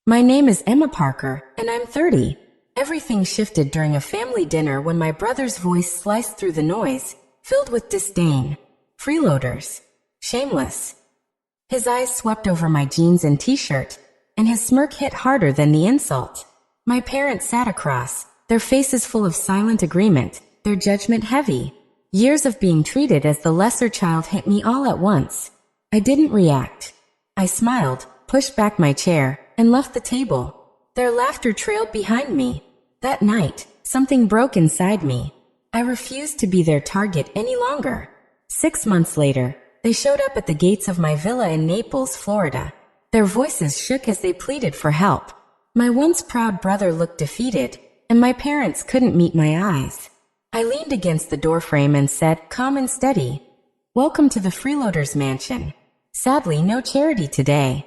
My name is Emma Parker, and I'm 30. Everything shifted during a family dinner when my brother's voice sliced through the noise, filled with disdain. Freeloaders. Shameless. His eyes swept over my jeans and t-shirt, and his smirk hit harder than the insult. My parents sat across, their faces full of silent agreement, their judgment heavy. Years of being treated as the lesser child hit me all at once. I didn't react. I smiled, pushed back my chair, and left the table. Their laughter trailed behind me. That night, something broke inside me. I refused to be their target any longer. 6 months later, they showed up at the gates of my villa in Naples, Florida. Their voices shook as they pleaded for help. My once proud brother looked defeated, and my parents couldn't meet my eyes. I leaned against the doorframe and said, calm and steady, "Welcome to the freeloader's mansion. Sadly, no charity today."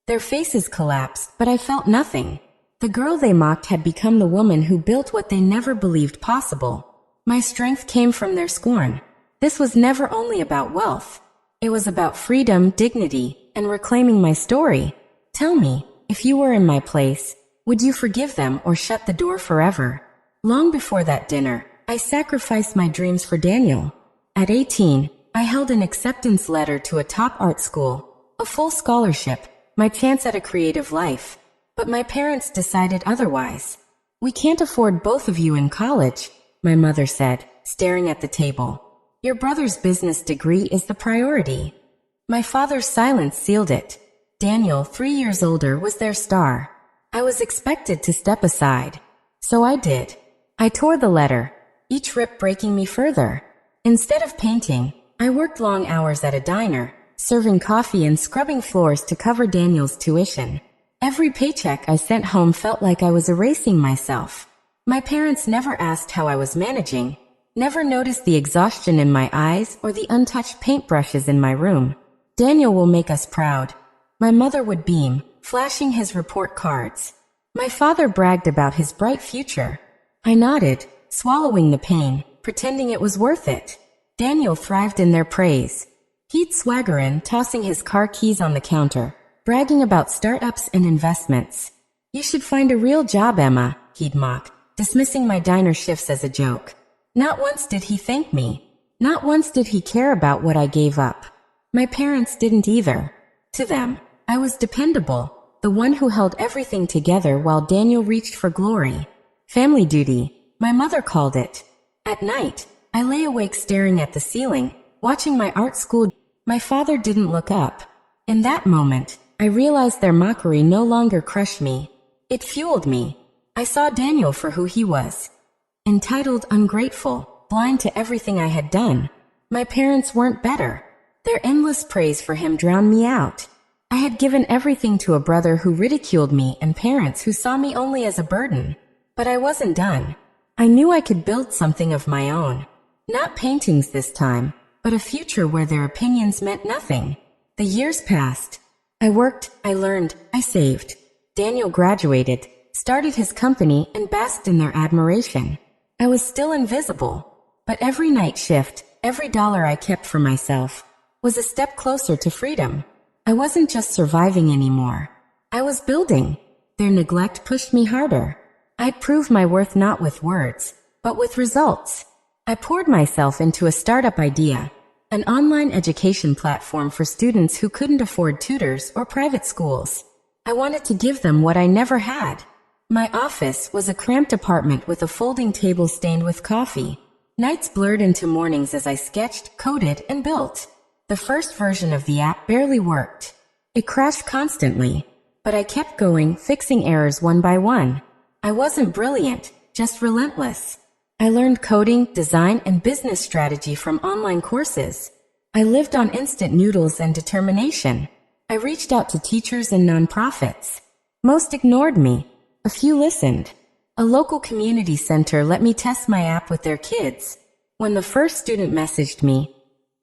Their faces collapsed, but I felt nothing. The girl they mocked had become the woman who built what they never believed possible. My strength came from their scorn. This was never only about wealth. It was about freedom, dignity, and reclaiming my story. Tell me, if you were in my place, would you forgive them or shut the door forever? Long before that dinner, I sacrificed my dreams for Daniel. At 18, I held an acceptance letter to a top art school, a full scholarship, my chance at a creative life. But my parents decided otherwise. "We can't afford both of you in college," my mother said, staring at the table. "Your brother's business degree is the priority." My father's silence sealed it. Daniel, 3 years older, was their star. I was expected to step aside. So I did. I tore the letter, each rip breaking me further. Instead of painting, I worked long hours at a diner, serving coffee and scrubbing floors to cover Daniel's tuition. Every paycheck I sent home felt like I was erasing myself. My parents never asked how I was managing, never noticed the exhaustion in my eyes or the untouched paintbrushes in my room. "Daniel will make us proud." My mother would beam, flashing his report cards. My father bragged about his bright future. I nodded, swallowing the pain, pretending it was worth it. Daniel thrived in their praise. He'd swagger in, tossing his car keys on the counter, bragging about startups and investments. "You should find a real job, Emma," he'd mock, dismissing my diner shifts as a joke. Not once did he thank me. Not once did he care about what I gave up. My parents didn't either. To them, I was dependable, the one who held everything together while Daniel reached for glory. Family duty, my mother called it. At night, I lay awake staring at the ceiling, watching my art school. My father didn't look up. In that moment, I realized their mockery no longer crushed me. It fueled me. I saw Daniel for who he was. Entitled, ungrateful, blind to everything I had done. My parents weren't better. Their endless praise for him drowned me out. I had given everything to a brother who ridiculed me and parents who saw me only as a burden. But I wasn't done. I knew I could build something of my own. Not paintings this time, but a future where their opinions meant nothing. The years passed. I worked, I learned, I saved. Daniel graduated, started his company, and basked in their admiration. I was still invisible. But every night shift, every dollar I kept for myself, was a step closer to freedom. I wasn't just surviving anymore. I was building. Their neglect pushed me harder. I'd prove my worth not with words, but with results. I poured myself into a startup idea, an online education platform for students who couldn't afford tutors or private schools. I wanted to give them what I never had. My office was a cramped apartment with a folding table stained with coffee. Nights blurred into mornings as I sketched, coded, and built. The first version of the app barely worked. It crashed constantly, but I kept going, fixing errors one by one. I wasn't brilliant, just relentless. I learned coding, design, and business strategy from online courses. I lived on instant noodles and determination. I reached out to teachers and nonprofits. Most ignored me. A few listened. A local community center let me test my app with their kids. When the first student messaged me,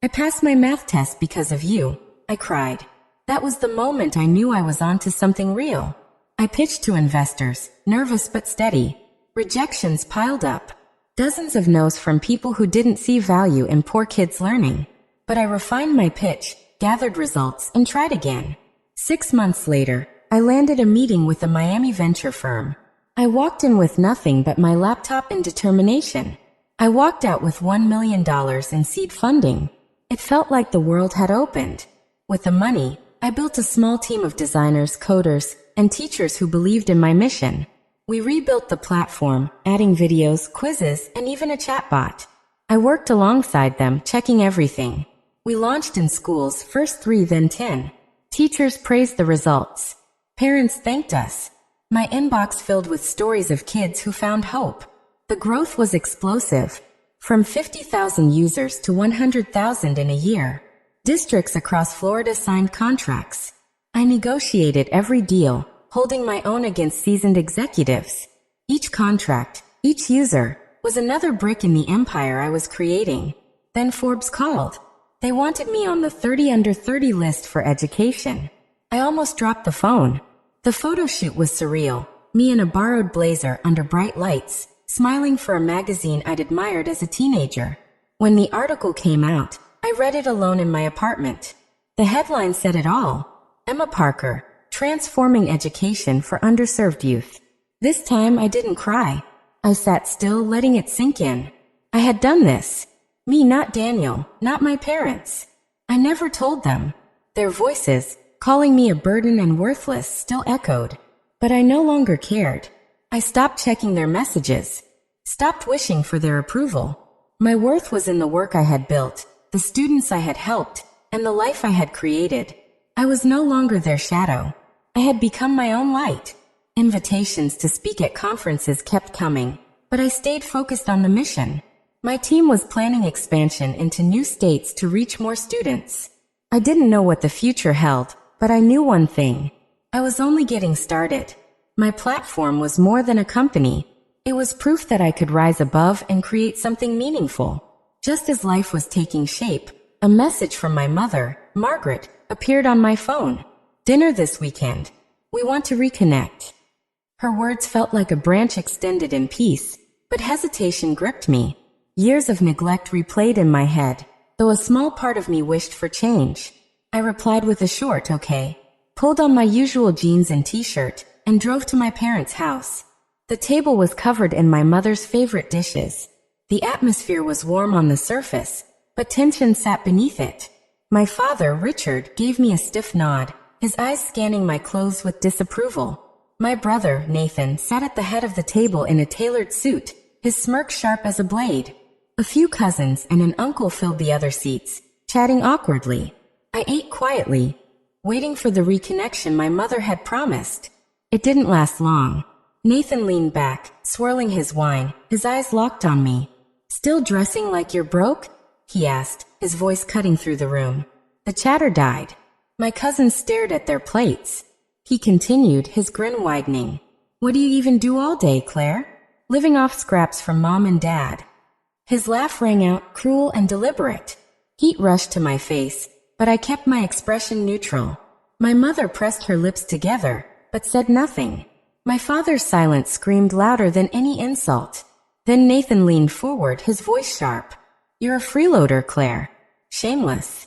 "I passed my math test because of you," I cried. That was the moment I knew I was onto something real. I pitched to investors, nervous but steady. Rejections piled up. Dozens of no's from people who didn't see value in poor kids learning. But I refined my pitch, gathered results, and tried again. 6 months later, I landed a meeting with a Miami venture firm. I walked in with nothing but my laptop and determination. I walked out with $1 million in seed funding. It felt like the world had opened. With the money, I built a small team of designers, coders, and teachers who believed in my mission. We rebuilt the platform, adding videos, quizzes, and even a chatbot. I worked alongside them, checking everything. We launched in schools, first 3, then 10. Teachers praised the results. Parents thanked us. My inbox filled with stories of kids who found hope. The growth was explosive. From 50,000 users to 100,000 in a year. Districts across Florida signed contracts. I negotiated every deal, holding my own against seasoned executives. Each contract, each user, was another brick in the empire I was creating. Then Forbes called. They wanted me on the 30 under 30 list for education. I almost dropped the phone. The photo shoot was surreal. Me in a borrowed blazer under bright lights, smiling for a magazine I'd admired as a teenager. When the article came out, I read it alone in my apartment. The headline said it all. Emma Parker, transforming education for underserved youth. This time I didn't cry. I sat still, letting it sink in. I had done this. Me, not Daniel, not my parents. I never told them. Their voices, calling me a burden and worthless, still echoed. But I no longer cared. I stopped checking their messages. Stopped wishing for their approval. My worth was in the work I had built, the students I had helped, and the life I had created. I was no longer their shadow. I had become my own light. Invitations to speak at conferences kept coming, but I stayed focused on the mission. My team was planning expansion into new states to reach more students. I didn't know what the future held, but I knew one thing. I was only getting started. My platform was more than a company. It was proof that I could rise above and create something meaningful. Just as life was taking shape, a message from my mother, Margaret, appeared on my phone. Dinner this weekend. We want to reconnect. Her words felt like a branch extended in peace, but hesitation gripped me. Years of neglect replayed in my head, though a small part of me wished for change. I replied with a short okay, pulled on my usual jeans and t-shirt, and drove to my parents' house. The table was covered in my mother's favorite dishes. The atmosphere was warm on the surface, but tension sat beneath it. My father, Richard, gave me a stiff nod, his eyes scanning my clothes with disapproval. My brother, Nathan, sat at the head of the table in a tailored suit, his smirk sharp as a blade. A few cousins and an uncle filled the other seats, chatting awkwardly. I ate quietly, waiting for the reconnection my mother had promised. It didn't last long. Nathan leaned back, swirling his wine, his eyes locked on me. "Still dressing like you're broke?" he asked, his voice cutting through the room. The chatter died. My cousins stared at their plates. He continued, his grin widening. "What do you even do all day, Claire?" "Living off scraps from Mom and Dad." His laugh rang out, cruel and deliberate. Heat rushed to my face, but I kept my expression neutral. My mother pressed her lips together, but said nothing. My father's silence screamed louder than any insult. Then Nathan leaned forward, his voice sharp. "You're a freeloader, Claire. Shameless."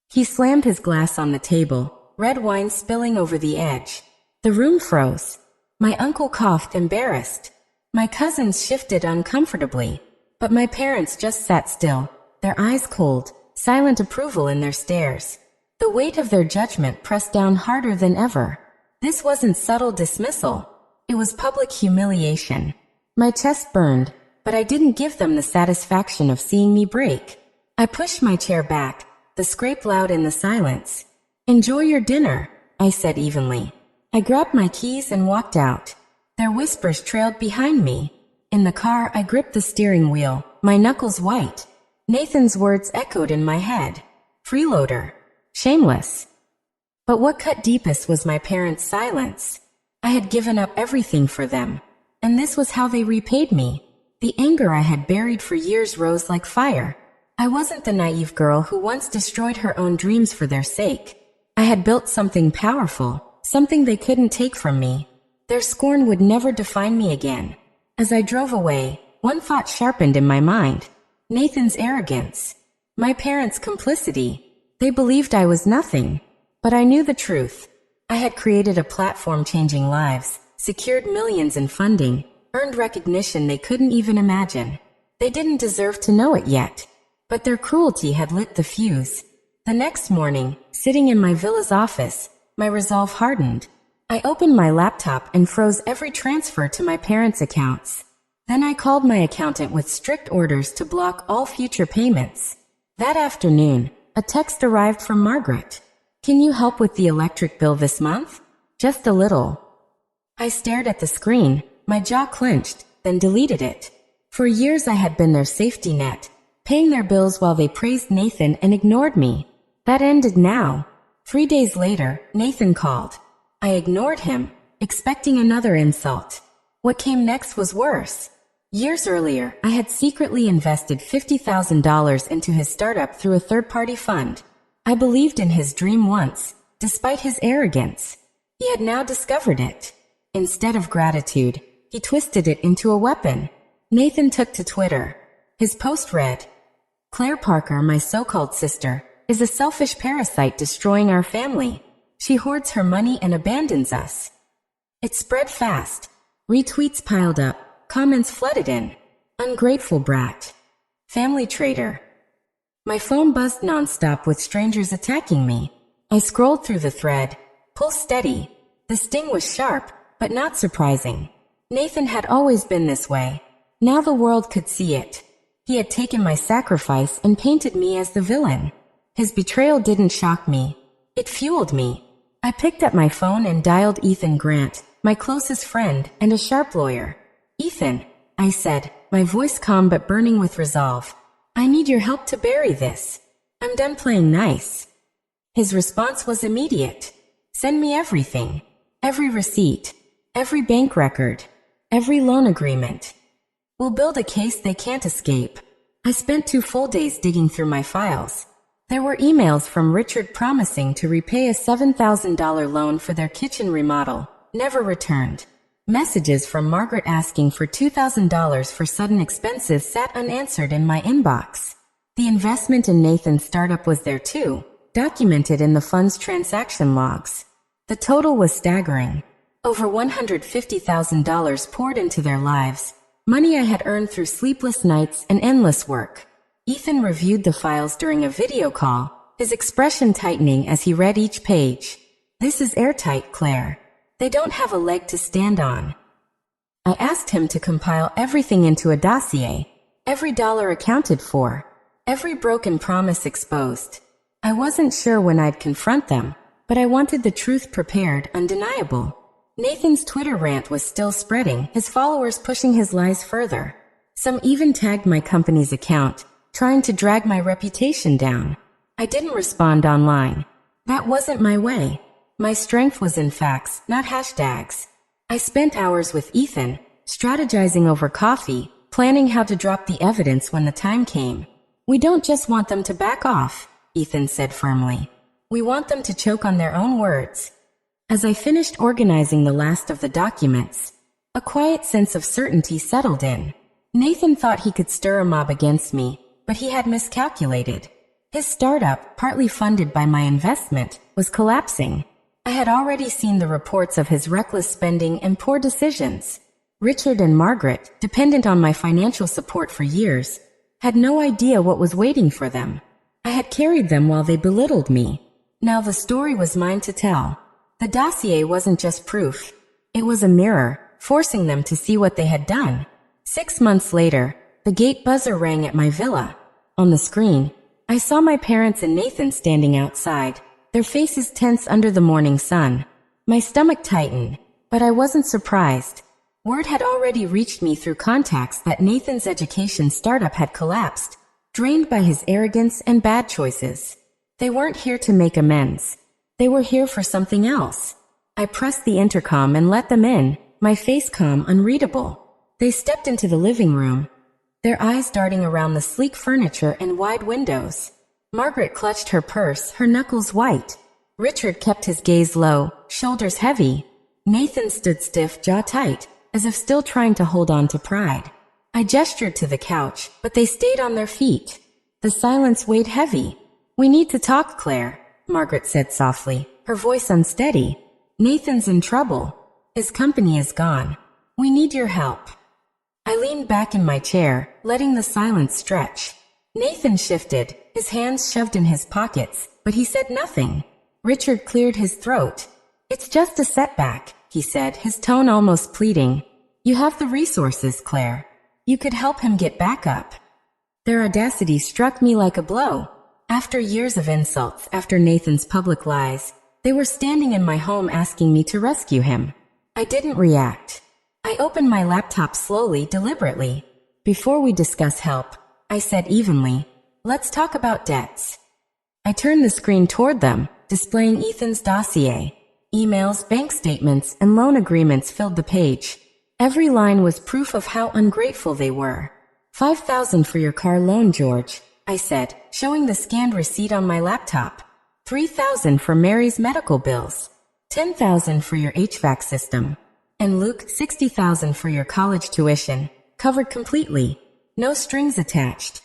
He slammed his glass on the table, red wine spilling over the edge. The room froze. My uncle coughed, embarrassed. My cousins shifted uncomfortably, but my parents just sat still, their eyes cold, silent approval in their stares. The weight of their judgment pressed down harder than ever. This wasn't subtle dismissal. It was public humiliation. My chest burned, but I didn't give them the satisfaction of seeing me break. I pushed my chair back, the scrape loud in the silence. "Enjoy your dinner," I said evenly. I grabbed my keys and walked out. Their whispers trailed behind me. In the car, I gripped the steering wheel, my knuckles white. Nathan's words echoed in my head. Freeloader. Shameless. But what cut deepest was my parents' silence. I had given up everything for them, and this was how they repaid me. The anger I had buried for years rose like fire. I wasn't the naive girl who once destroyed her own dreams for their sake. I had built something powerful, something they couldn't take from me. Their scorn would never define me again. As I drove away, one thought sharpened in my mind. Nathan's arrogance. My parents' complicity. They believed I was nothing. But I knew the truth. I had created a platform changing lives, secured millions in funding, earned recognition they couldn't even imagine. They didn't deserve to know it yet, but their cruelty had lit the fuse. The next morning, sitting in my villa's office, my resolve hardened. I opened my laptop and froze every transfer to my parents' accounts. Then I called my accountant with strict orders to block all future payments. That afternoon, a text arrived from Margaret. "Can you help with the electric bill this month? Just a little." I stared at the screen, my jaw clenched, then deleted it. For years I had been their safety net, paying their bills while they praised Nathan and ignored me. That ended now. 3 days later, Nathan called. I ignored him, expecting another insult. What came next was worse. Years earlier, I had secretly invested $50,000 into his startup through a third-party fund. I believed in his dream once, despite his arrogance. He had now discovered it. Instead of gratitude, he twisted it into a weapon. Nathan took to Twitter. His post read, "Claire Parker, my so-called sister, is a selfish parasite destroying our family. She hoards her money and abandons us." It spread fast. Retweets piled up. Comments flooded in. "Ungrateful brat. Family traitor." My phone buzzed nonstop with strangers attacking me. I scrolled through the thread. Pull steady. The sting was sharp, but not surprising. Nathan had always been this way. Now the world could see it. He had taken my sacrifice and painted me as the villain. His betrayal didn't shock me. It fueled me. I picked up my phone and dialed Ethan Grant, my closest friend and a sharp lawyer. "Ethan," I said, my voice calm but burning with resolve. "I need your help to bury this. I'm done playing nice." His response was immediate. "Send me everything. Every receipt. Every bank record. Every loan agreement. We'll build a case they can't escape." I spent 2 full days digging through my files. There were emails from Richard promising to repay a $7,000 loan for their kitchen remodel, never returned. Messages from Margaret asking for $2,000 for sudden expenses sat unanswered in my inbox. The investment in Nathan's startup was there too, documented in the fund's transaction logs. The total was staggering. Over $150,000 poured into their lives, money I had earned through sleepless nights and endless work. Ethan reviewed the files during a video call, his expression tightening as he read each page. "This is airtight, Claire. They don't have a leg to stand on." I asked him to compile everything into a dossier, every dollar accounted for, every broken promise exposed. I wasn't sure when I'd confront them, but I wanted the truth prepared, undeniable. Nathan's Twitter rant was still spreading, his followers pushing his lies further. Some even tagged my company's account, trying to drag my reputation down. I didn't respond online. That wasn't my way. My strength was in facts, not hashtags. I spent hours with Ethan, strategizing over coffee, planning how to drop the evidence when the time came. "We don't just want them to back off," Ethan said firmly. "We want them to choke on their own words." As I finished organizing the last of the documents, a quiet sense of certainty settled in. Nathan thought he could stir a mob against me, but he had miscalculated. His startup, partly funded by my investment, was collapsing. I had already seen the reports of his reckless spending and poor decisions. Richard and Margaret, dependent on my financial support for years, had no idea what was waiting for them. I had carried them while they belittled me. Now the story was mine to tell. The dossier wasn't just proof. It was a mirror, forcing them to see what they had done. 6 months later, the gate buzzer rang at my villa. On the screen, I saw my parents and Nathan standing outside, their faces tense under the morning sun. My stomach tightened, but I wasn't surprised. Word had already reached me through contacts that Nathan's education startup had collapsed, drained by his arrogance and bad choices. They weren't here to make amends. They were here for something else. I pressed the intercom and let them in, my face calm, unreadable. They stepped into the living room, their eyes darting around the sleek furniture and wide windows. Margaret clutched her purse, her knuckles white. Richard kept his gaze low, shoulders heavy. Nathan stood stiff, jaw tight, as if still trying to hold on to pride. I gestured to the couch, but they stayed on their feet. The silence weighed heavy. "We need to talk, Claire," Margaret said softly, her voice unsteady. Nathan's in trouble. His company is gone. We need your help. I leaned back in my chair, letting the silence stretch. Nathan shifted, his hands shoved in his pockets, but he said nothing. Richard cleared his throat. It's just a setback, he said, his tone almost pleading. You have the resources, Claire. You could help him get back up. Their audacity struck me like a blow. After years of insults, after Nathan's public lies, they were standing in my home asking me to rescue him. I didn't react. I opened my laptop slowly, deliberately. Before we discuss help, I said evenly, let's talk about debts. I turned the screen toward them, displaying Ethan's dossier. Emails, bank statements, and loan agreements filled the page. Every line was proof of how ungrateful they were. $5,000 for your car loan, George, I said, showing the scanned receipt on my laptop. $3,000 for Mary's medical bills. $10,000 for your HVAC system. And Luke, $60,000 for your college tuition. Covered completely. No strings attached.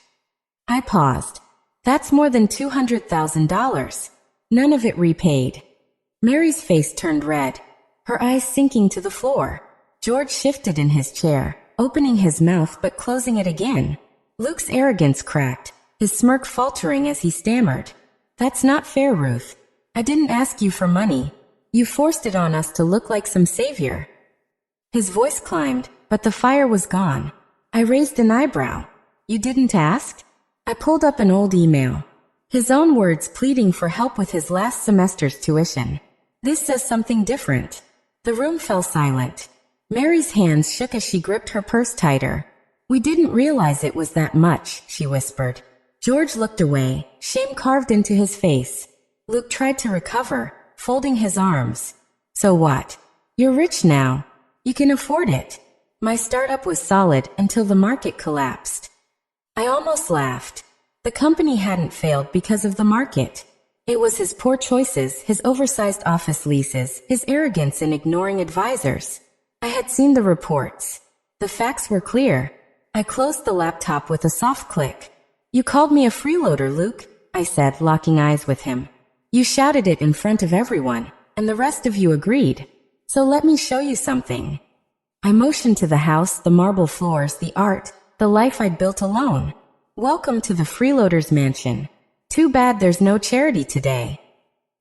I paused. That's more than $200,000. None of it repaid. Mary's face turned red, her eyes sinking to the floor. George shifted in his chair, opening his mouth but closing it again. Luke's arrogance cracked, his smirk faltering as he stammered. That's not fair, Ruth. I didn't ask you for money. You forced it on us to look like some savior. His voice climbed, but the fire was gone. I raised an eyebrow. You didn't ask? I pulled up an old email. His own words pleading for help with his last semester's tuition. This says something different. The room fell silent. Mary's hands shook as she gripped her purse tighter. We didn't realize it was that much, she whispered. George looked away, shame carved into his face. Luke tried to recover, folding his arms. So what? You're rich now. You can afford it. My startup was solid until the market collapsed. I almost laughed. The company hadn't failed because of the market. It was his poor choices, his oversized office leases, his arrogance in ignoring advisors. I had seen the reports. The facts were clear. I closed the laptop with a soft click. You called me a freeloader, Luke, I said, locking eyes with him. You shouted it in front of everyone, and the rest of you agreed. So let me show you something. I motioned to the house, the marble floors, the art, the life I'd built alone. Welcome to the freeloader's mansion. Too bad there's no charity today.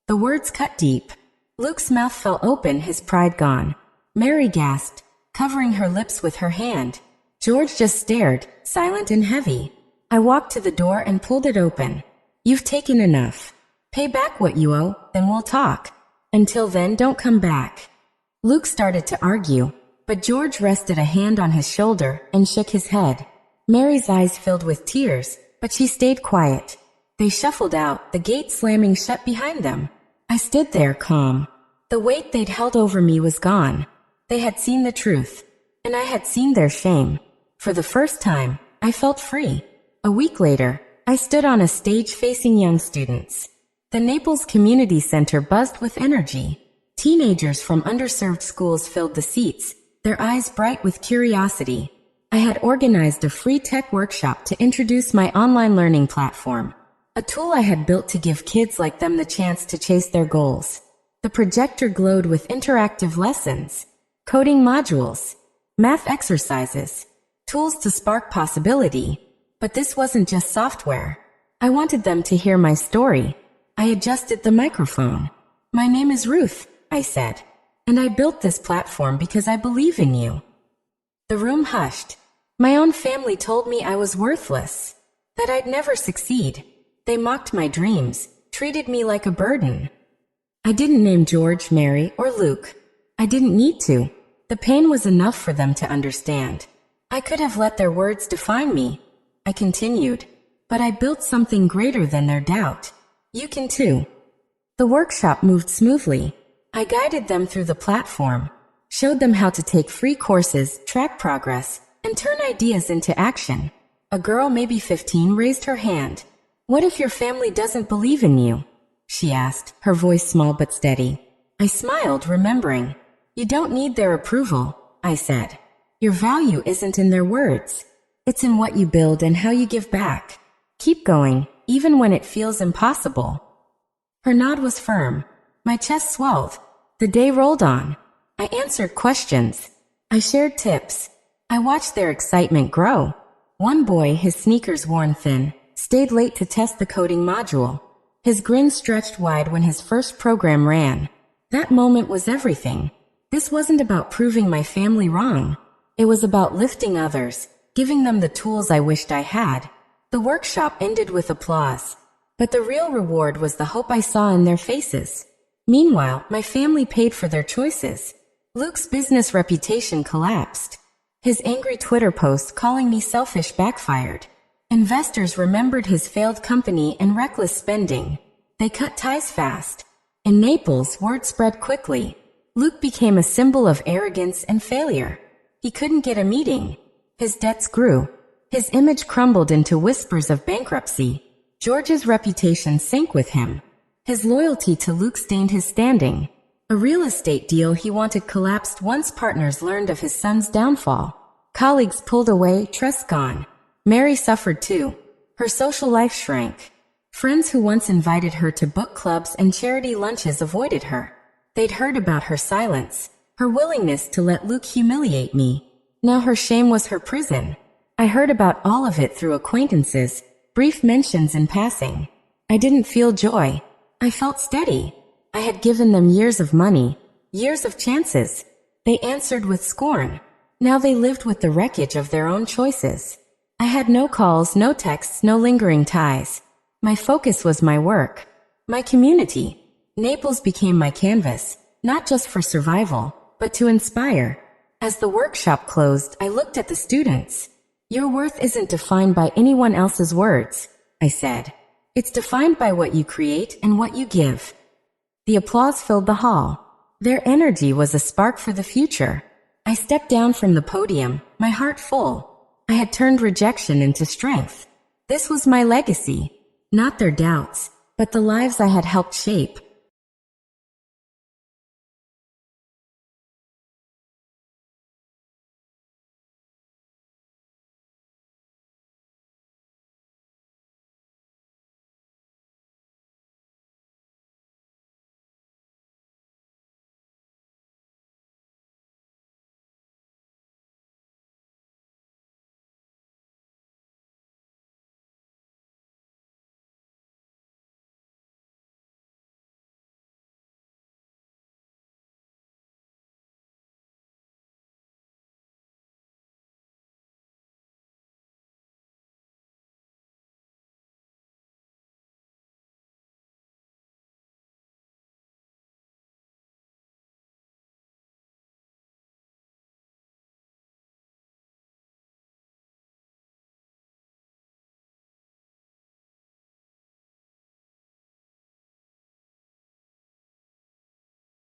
The words cut deep. Luke's mouth fell open, his pride gone. Mary gasped, covering her lips with her hand. George just stared, silent and heavy. I walked to the door and pulled it open. You've taken enough. Pay back what you owe, then we'll talk. Until then, don't come back. Luke started to argue, but George rested a hand on his shoulder and shook his head. Mary's eyes filled with tears, but she stayed quiet. They shuffled out, the gate slamming shut behind them. I stood there, calm. The weight they'd held over me was gone. They had seen the truth, and I had seen their shame. For the first time, I felt free. A week later, I stood on a stage facing young students. The Naples Community Center buzzed with energy. Teenagers from underserved schools filled the seats, their eyes bright with curiosity. I had organized a free tech workshop to introduce my online learning platform, a tool I had built to give kids like them the chance to chase their goals. The projector glowed with interactive lessons, coding modules, math exercises, tools to spark possibility. But this wasn't just software. I wanted them to hear my story. I adjusted the microphone. My name is Ruth, I said, and I built this platform because I believe in you. The room hushed. My own family told me I was worthless, that I'd never succeed. They mocked my dreams, treated me like a burden. I didn't name George, Mary, or Luke. I didn't need to. The pain was enough for them to understand. I could have let their words define me. I continued, but I built something greater than their doubt. You can too. The workshop moved smoothly. I guided them through the platform, showed them how to take free courses, track progress, and turn ideas into action. A girl, maybe 15, raised her hand. What if your family doesn't believe in you? She asked, her voice small but steady. I smiled, remembering. You don't need their approval, I said. Your value isn't in their words. It's in what you build and how you give back. Keep going, even when it feels impossible. Her nod was firm. My chest swelled. The day rolled on. I answered questions. I shared tips. I watched their excitement grow. One boy, his sneakers worn thin, stayed late to test the coding module. His grin stretched wide when his first program ran. That moment was everything. This wasn't about proving my family wrong. It was about lifting others, giving them the tools I wished I had. The workshop ended with applause, but the real reward was the hope I saw in their faces. Meanwhile, my family paid for their choices. Luke's business reputation collapsed. His angry Twitter post calling me selfish backfired. Investors remembered his failed company and reckless spending. They cut ties fast. In Naples, word spread quickly. Luke became a symbol of arrogance and failure. He couldn't get a meeting. His debts grew. His image crumbled into whispers of bankruptcy. George's reputation sank with him. His loyalty to Luke stained his standing. A real estate deal he wanted collapsed once partners learned of his son's downfall. Colleagues pulled away, trust gone. Mary suffered too. Her social life shrank. Friends who once invited her to book clubs and charity lunches avoided her. They'd heard about her silence, her willingness to let Luke humiliate me. Now her shame was her prison. I heard about all of it through acquaintances, brief mentions in passing. I didn't feel joy. I felt steady. I had given them years of money, years of chances. They answered with scorn. Now they lived with the wreckage of their own choices. I had no calls, no texts, no lingering ties. My focus was my work, my community. Naples became my canvas, not just for survival, but to inspire. As the workshop closed, I looked at the students. Your worth isn't defined by anyone else's words, I said. It's defined by what you create and what you give. The applause filled the hall. Their energy was a spark for the future. I stepped down from the podium, my heart full. I had turned rejection into strength. This was my legacy. Not their doubts, but the lives I had helped shape.